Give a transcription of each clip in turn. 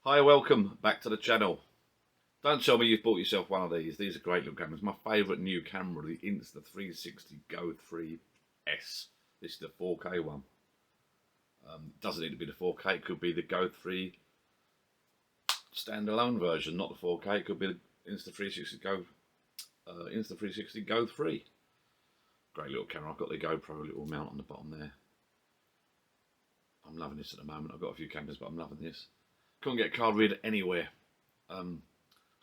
Hi, welcome back to the channel. Don't tell me you've bought yourself one of these. These are great little cameras. My favourite new camera, the Insta 360 Go 3S. This is the 4K one. Doesn't need to be the 4K. It could be the Go 3 standalone version, not the 4K. It could be the Insta 360 Go 3. Great little camera. I've got the GoPro little mount on the bottom there. I'm loving this at the moment. I've got a few cameras, but I'm loving this. Couldn't get a card reader anywhere. Hunting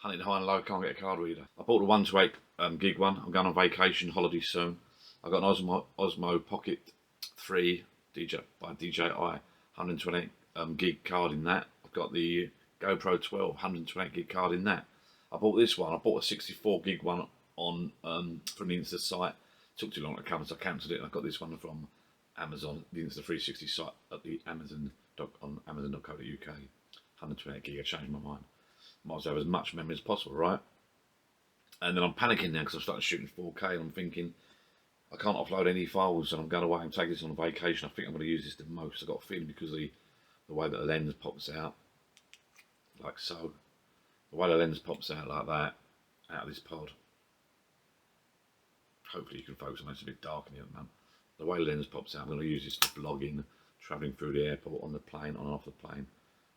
high and low, can't get a card reader. I bought the 128 gig one. I'm going on vacation, holiday soon. I've got an Osmo Pocket 3 by DJI, 128 gig card in that. I've got the GoPro 12, 128 gig card in that. I bought this one. I bought a 64 gig one on from the Insta site. It took too long to come, so I cancelled it. I got this one from Amazon, the Insta 360 site at the on Amazon.co.uk. 128 gig. I changed my mind. Might as well have as much memory as possible, right? And then I'm panicking now because I'm starting shooting 4K and I'm thinking I can't upload any files and I'm going away and take this on vacation. I think I'm going to use this the most. I've got a feeling because of the way that the lens pops out, like so. The way the lens pops out like that, out of this pod. Hopefully you can focus on it. It's a bit dark in here, man. The way the lens pops out, I'm going to use this for vlogging, travelling through the airport, on the plane, on and off the plane.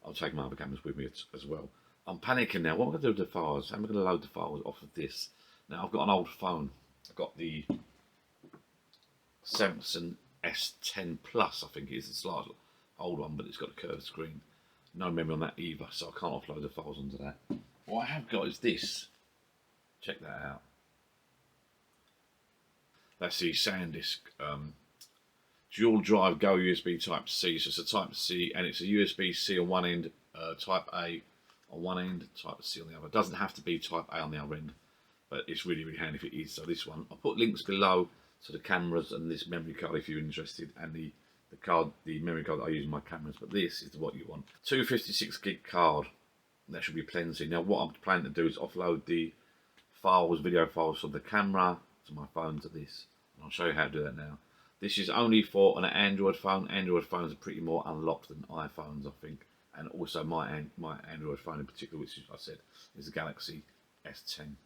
I'll take my other cameras with me as well. I'm panicking now. What am I going to do with the files? How am I going to load the files off of this? Now, I've got an old phone. I've got the Samsung S10 Plus, I think it is. It's a slightly old one, but it's got a curved screen. No memory on that either, so I can't offload the files onto that. What I have got is this. Check that out. That's the SanDisk dual drive Go USB Type C. So it's a Type C, and it's a USB C on one end, Type A on one end, Type C on the other. It doesn't have to be Type A on the other end, but it's really, really handy if it is. So this one, I'll put links below to the cameras and this memory card if you're interested, and the memory card that I use in my cameras. But this is what you want. 256 gig card. That should be plenty. Now what I'm planning to do is offload the files, video files from the camera to my phone to this. And I'll show you how to do that now. This is only for an Android phone. Android phones are pretty more unlocked than iPhones, I think. And also my Android phone in particular, which I said is the Galaxy S10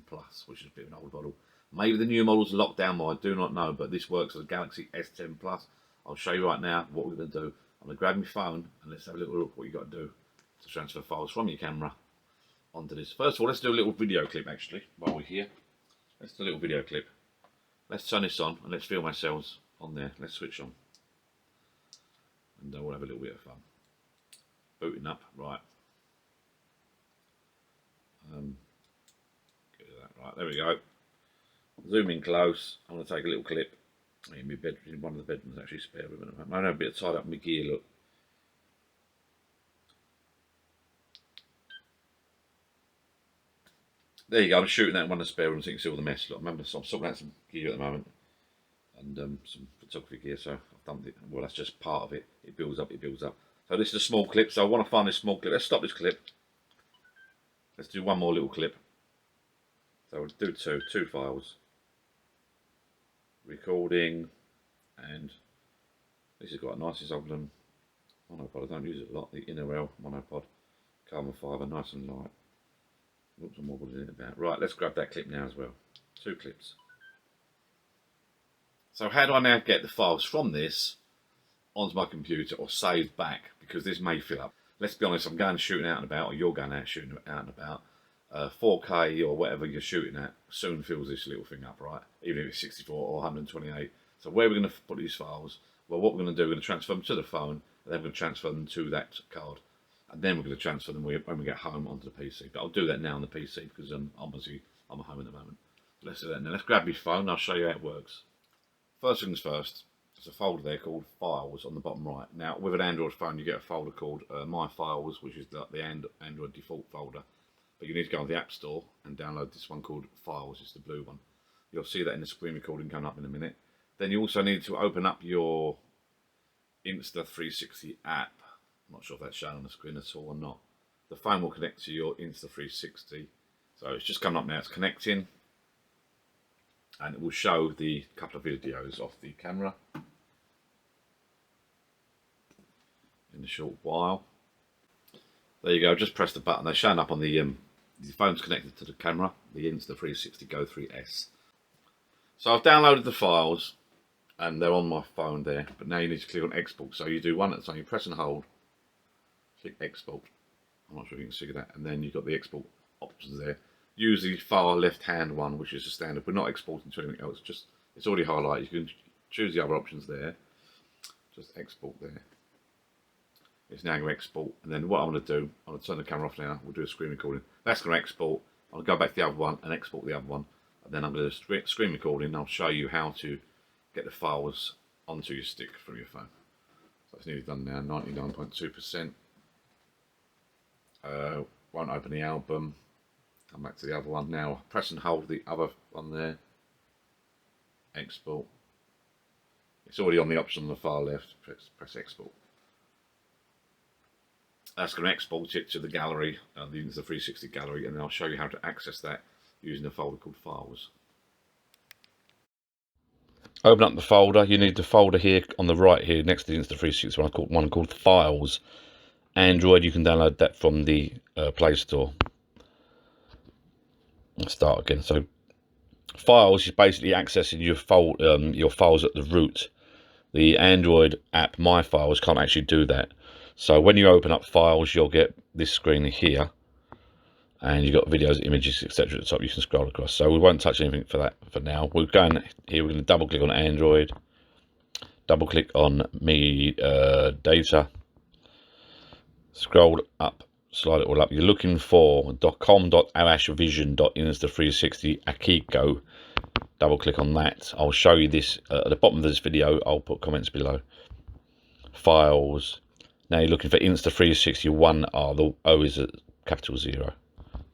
Plus, which is a bit of an old model. Maybe the new model's locked down more, I do not know, but this works with the Galaxy S10 Plus. I'll show you right now what we're going to do. I'm going to grab my phone and let's have a little look what you've got to do to transfer files from your camera onto this. First of all, let's do a little video clip actually while we're here. Let's do a little video clip. Let's turn this on and let's film ourselves on there. Let's switch on. And we'll have a little bit of fun. Booting up, right. Get that right, there we go. Zoom in close. I'm going to take a little clip. In my bedroom, one of the bedrooms actually spare with it. I know a bit of tied up my gear, look. There you go, I'm shooting that in one of the spare rooms so you can see all the mess. Look, remember, I'm sorting out some gear at the moment. And some photography gear, so I've dumped it. Well, that's just part of it. It builds up, it builds up. So this is a small clip, so I want to find this small clip. Let's stop this clip. Let's do one more little clip. So we'll do two files. Recording, and this is quite nice. It's old monopod. I don't use it a lot. The Inner monopod, carbon fibre, nice and light. Looks more what it's about. Right, let's grab that clip now as well. Two clips. So how do I now get the files from this onto my computer or saved back? Because this may fill up. Let's be honest, I'm going shooting out and about, or you're going out shooting out and about. 4K or whatever you're shooting at soon fills this little thing up, right? Even if it's 64 or 128. So where we're going to put these files? Well, what we're going to do, we're going to transfer them to the phone, and then we're going to transfer them to that card. And then we're going to transfer them when we get home onto the PC. But I'll do that now on the PC because obviously I'm at home at the moment. So let's do that now. Let's grab your phone and I'll show you how it works. First things first, there's a folder there called Files on the bottom right. Now, with an Android phone, you get a folder called My Files, which is the Android default folder. But you need to go on the App Store and download this one called Files. It's the blue one. You'll see that in the screen recording coming up in a minute. Then you also need to open up your Insta 360 app. I'm not sure if that's shown on the screen at all or not. The phone will connect to your Insta 360. So it's just coming up now. It's connecting. And it will show the couple of videos off the camera in a short while. There you go, just press the button. They're showing up on the phone's connected to the camera, the Insta360 Go 3S. So I've downloaded the files and they're on my phone there, but now you need to click on export. So you do one at a time, you press and hold, click export. I'm not sure if you can see that, and then you've got the export options there. Use the far left hand one, which is the standard. We're not exporting to anything else, just it's already highlighted. You can choose the other options there. Just export there. It's now going to export, and then what I'm going to do, I'm going to turn the camera off now. We'll do a screen recording. That's going to export. I'll go back to the other one and export the other one, and then I'm going to do a screen recording. And I'll show you how to get the files onto your stick from your phone. So it's nearly done now, 99.2%. Won't open the album. Come back to the other one now. Press and hold the other one there. Export. It's already on the option on the far left. Press export. That's going to export it to the gallery, the Insta360 gallery, and then I'll show you how to access that using a folder called Files. Open up the folder. You need the folder here on the right here next to the Insta360 one called Files. Android, you can download that from the Play Store. Let's start again. So Files is basically accessing your files at the root. The Android app My Files can't actually do that. So when you open up Files, you'll get this screen here, and you've got videos, images, etc. at the top. You can scroll across. So we won't touch anything for that for now. We're going here. We're going to double click on Android, double click on Me Data, scroll up, slide it all up. You're looking for .com.awashvision.insta360 Akiko. Double click on that. I'll show you this at the bottom of this video. I'll put comments below. Files. Now you're looking for Insta360 1R. The O is a capital 0.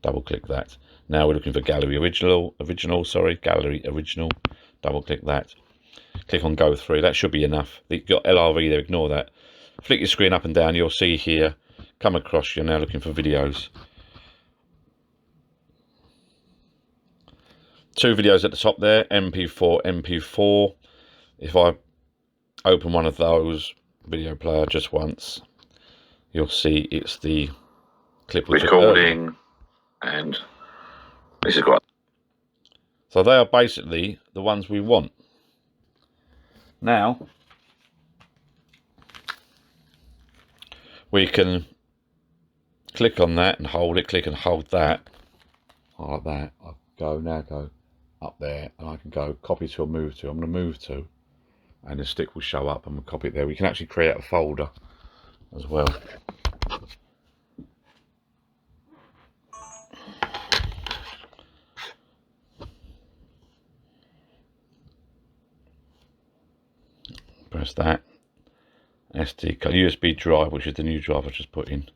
Double click that. Now we're looking for Gallery Original. Gallery Original. Double click that. Click on Go Through. That should be enough. You've got LRV there. Ignore that. Flick your screen up and down. You'll see here. Come across. You're now looking for videos. 2 videos at the top there. MP4, MP4. If I open one of those, video player just once, you'll see it's the clip recording, and this is what. So they are basically the ones we want. Now we can click on that and hold it. Click and hold that. Like that. I go up there, and I can go copy to or move to. I'm going to move to. And the stick will show up and we'll copy it there. We can actually create a folder as well. Press that. SD card, USB drive, which is the new drive I just put in.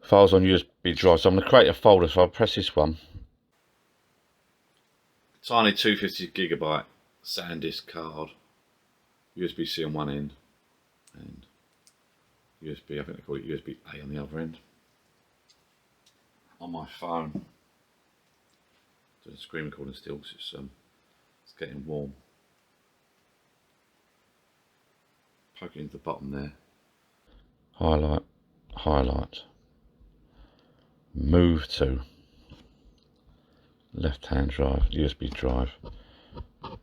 Files on USB drive. So I'm going to create a folder. So I'll press this one. Tiny 250GB SanDisk card, USB-C on one end, and USB, I think they call it USB-A on the other end. On my phone, doing screen recording still because it's getting warm. Poke it into the bottom there. Highlight, highlight. Move to. Left hand drive, USB drive,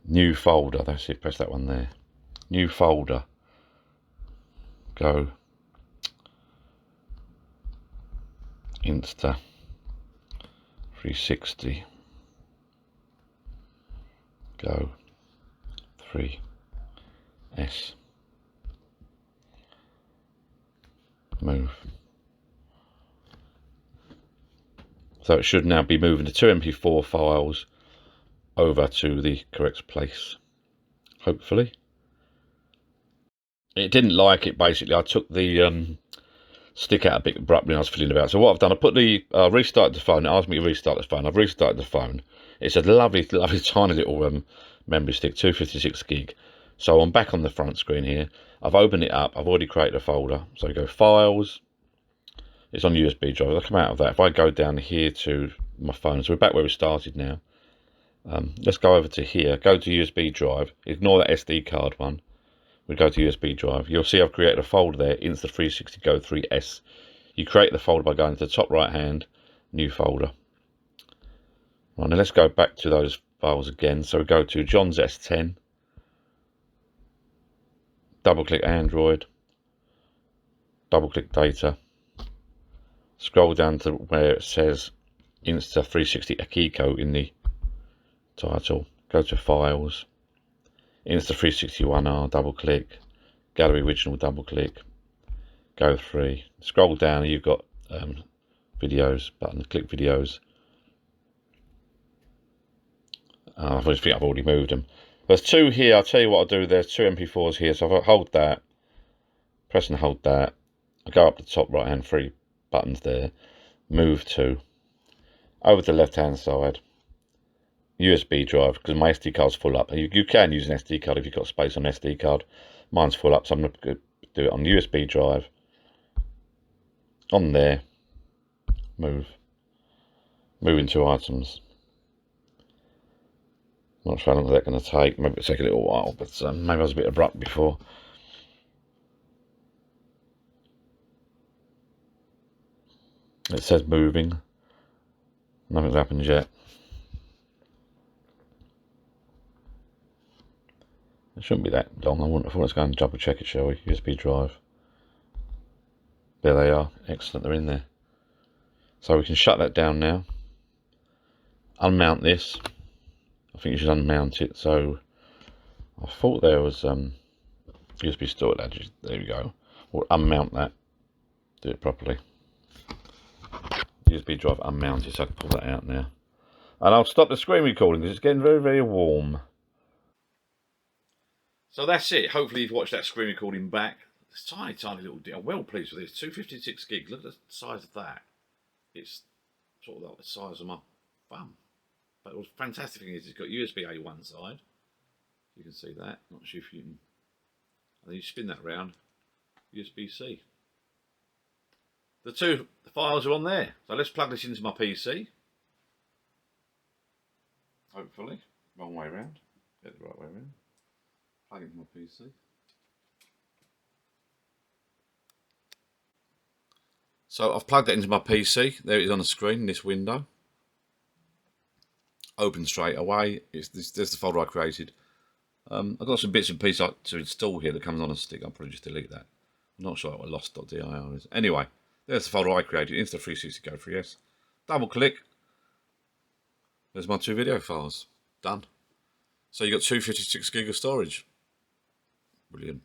new folder, that's it, press that one there, new folder, go Insta360, Go 3S, move. So it should now be moving the 2 MP4 files over to the correct place, hopefully. It didn't like it, basically. I took the stick out a bit abruptly when I was fiddling about. So what I've done, I put the restarted the phone. It asked me to restart the phone. I've restarted the phone. It's a lovely, lovely tiny little memory stick, 256 gig. So I'm back on the front screen here. I've opened it up. I've already created a folder. So I go Files. It's on USB drive. I'll come out of that. If I go down here to my phone, so we're back where we started now. Let's go over to here. Go to USB drive. Ignore that SD card one. we go to USB drive. You'll see I've created a folder there, Insta360 Go 3S. You create the folder by going to the top right hand, new folder. Right, now let's go back to those files again. So we go to John's S10, double click Android, double click data, scroll down to where it says Insta360 Akiko in the title, go to files, Insta361R, double click, gallery original, double click, go through, scroll down, you've got videos button, click videos. I think I've already moved them. There's two here. I'll tell you what I'll do. There's two MP4s here. So if I hold that, press and hold that, I go up the top right hand, three buttons there, move to, over to the left hand side, USB drive, because my SD card's full up. You can use an SD card if you've got space on SD card. Mine's full up, so I'm going to do it on USB drive. On there, move into items. Not sure how long that's going to take. Maybe it'll take a little while, but maybe I was a bit abrupt before. It says moving. Nothing's happened yet. It shouldn't be that long. I wouldn't have thought. Let's go and double check it, shall we? USB drive. There they are. Excellent, they're in there. So we can shut that down now. Unmount this. I think you should unmount it. So I thought there was USB storage. There we go. Or unmount that. Do it properly. USB drive unmounted, so I can pull that out now. And I'll stop the screen recording because it's getting very, very warm. So that's it. Hopefully you've watched that screen recording back. It's tiny, tiny little deal. I'm well pleased with this. 256 gig. Look at the size of that. It's sort of like the size of my thumb. But the fantastic thing is it's got USB-A one side. You can see that. Not sure if you can. And then you spin that round. USB-C. The files are on there. So let's plug this into my PC. Hopefully. Wrong way around. Get the right way around. Plug it into my PC. So I've plugged it into my PC. There it is on the screen in this window. Open straight away. There's the folder I created. I've got some bits and pieces to install here that comes on a stick. I'll probably just delete that. I'm not sure what lost.dir is. Anyway, there's the folder I created. Insta360 Go 3S. Double click. There's my two video files. Done. So you got 256 gig of storage. Brilliant.